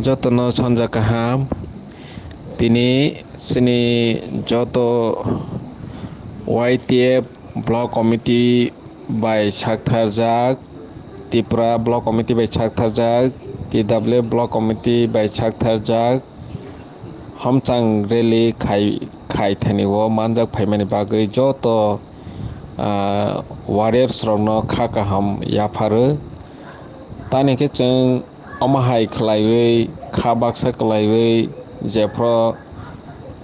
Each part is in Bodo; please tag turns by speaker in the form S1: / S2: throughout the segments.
S1: যতন সঞ্জা কাহাম তিনি sini joto YTF block committee by Saktarjak Tripura block committee by Saktarjak TW block committee by Saktarjak Hamchang rally khai thaniwo manjak phaimani bagui joto warriors rokno kha kaham yapharu tani ke जों अमाहाय खलायवै खा बाक्सा खलायवै जेफ्रो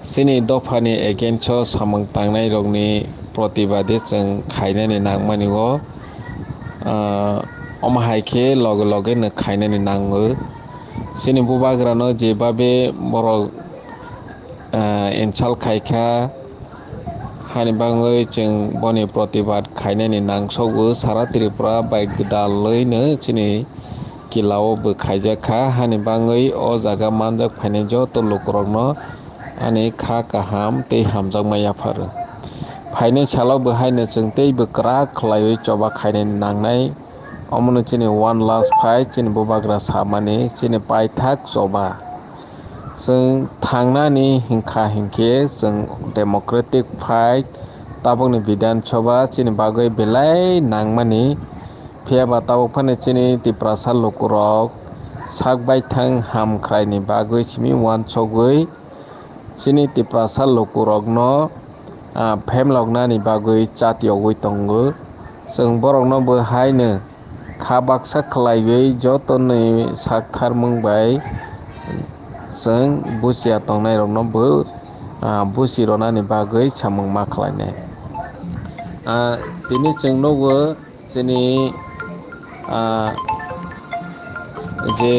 S1: sini दफानि एगेन्स्ट सामं तांनाय रगनि प्रतिबादि जों खायनानि नांमानिगो अमाहायखे लगे लगे न खायनानि नाङो sini बुबाग्रानो जेबाबे बर' एनसाल खायखा हानिबाङै जों बनि प्रतिबाद खायनानि नांसौबो सारा त्रिपुरा बाय गोदालैनो sini किलाव बो खायजाखा हानिबाङै अ जागा मानजाक फायनाय जत लोकरगनो आनि खा काहाम तै हामजांमाय आफारो फायनाय सालाव बहायनो जों तै बक्रा खलायै चबा खायनानि नांनाय अमनो sini one last fight sini बुबाग्रा सामानि sini पायथाक चबा जों थांनानि हिंखा हिंखे जों democratic fight ताबुंनि Vidhan Sabha sini बागै बेलाय नांमानि फेयाबा ताबु फाने sini तिप्रासा लोकरक साकबाय थां हामख्रायनि बागै सिमि वान सगै sini तिप्रासा लोकरकनो फेमलगनानि बागै चातियावै तंगो जों बरकनो बहायनो खा बाक्सा खलायबै जतनै साकथार मुंबाय जों बुसिया तंनाय रगनो बो बुसिरनानि बागै सामं मा खलायनाय दिनै जोंनोबो sini जे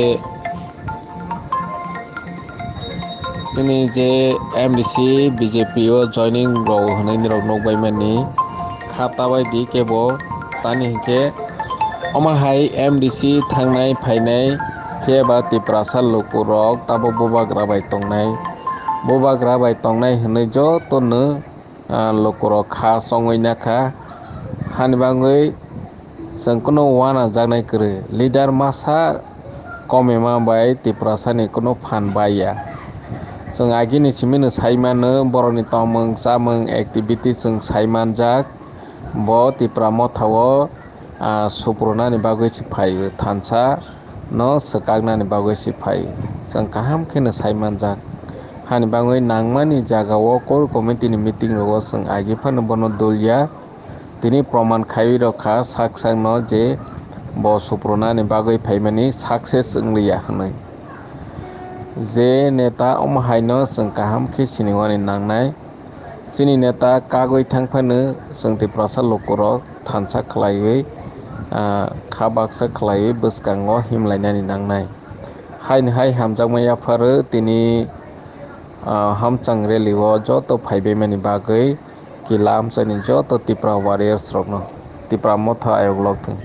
S1: sini जे MDC BJP o joining rok होनायनि रग नगबायमानि खाता बायदि केबो तानि हिंखे अमाहाय MDC थांनाय फायनाय फेबा तिप्रासा लोकरक ताबो बुबाग्रा बाय तंनाय होनै जतनो लोकरक खा संगैनाखा हानिबाङै जोंखौनो वाना जानाय करे लिडार मासा कमेमा बाय तिप्रासानि कोनो फान बाया जों आगिनि सिमिनो साइमानो बरनि तमंग सामंग एक्टिविटी जों साइमान जाक ब तिप्रा मथावो सुप्रनानि बागै सिफायो थानसा न सकागनानि बागै सिफायो जों काहाम खेनो साइमान जाक हानिबाङै नांमानि जागावो कोर कमिटिनि मीटिंग रगो जों आगिफानो बनो दुलिया तिनि प्रमाण खायै रखा साकसां न जे ब सुप्रनानि बागै फाइमानि सक्सेस इंलिया होनै जे नेता अमाहायनो जों काहाम खे सिनिवानि नांनाय sini नेता कागै थांफानो जों तिप्रासा लोकरक थानसा खलायै खा बाक्सा खलायै बसकांगो हिमलायनानि नांनाय हायनहाय हामजांमाय आफारो तिनि हामचां रेलिओ जत फाइबेमानि बागै किला हामचानि जत तिप्रा वारियर्स रगनो तिप्रा मथा आयोग लगथों।